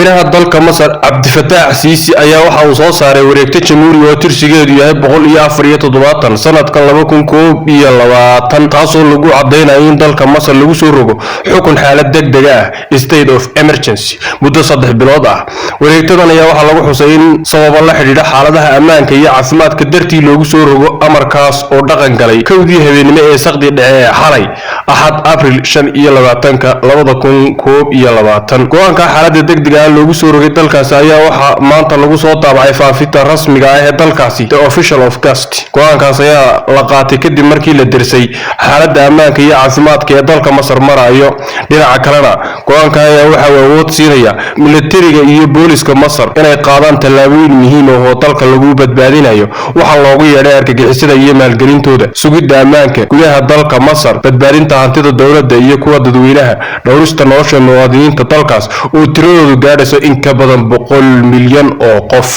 madaxweynaha dalka Masar Cabdifataax Siisi ayaa waxa uu soo saaray wareegta jamhuuri oo tirsigeedu yahay 174 sanadka 2021 taasoo lagu cadeynayo in dalka Masar lagu soo rogo xukun xaalad degdeg ah state of emergency muddo 3 bilood ah. wareegtadan ayaa waxa lagu xusay in sabab la xiriira xaaladaha ammaanka iyo caafimaadka dartii loogu soo rogo amarkaas oo dhaqan galay kowdii habeenimo ee saqdi dhace xalay ahad April 25 2021. go'aanka xaaladda degdega ah loogu soo rogay dalkaas ayaa waxa maanta lagu soo taabacay faafinta rasmiga ah ee dalkaasi the official of gust. go'aankaas ayaa la qaatay kadib markii la dirsay xaaladda ammaanka iyo caafimaadka ee dalka Masar marayo. dhinaca kalena go'aanka ayaa waxa uu awood siinaya militariga iyo booliska Masar inay qaadaan tallaabooyin muhiim ah oo dalka lagu badbaadinayo waxa loogu yeedhay argagixisada iyo maalgelintooda, sugidda ammaanka gudaha dalka Masar, badbaadinta hantida dawladda iyo kuwa dadweynaha, dhowrista nolosha muwaadiniinta dalkaas oo tiradoodu gaadhayso in ka badan 100 milyan oo qof.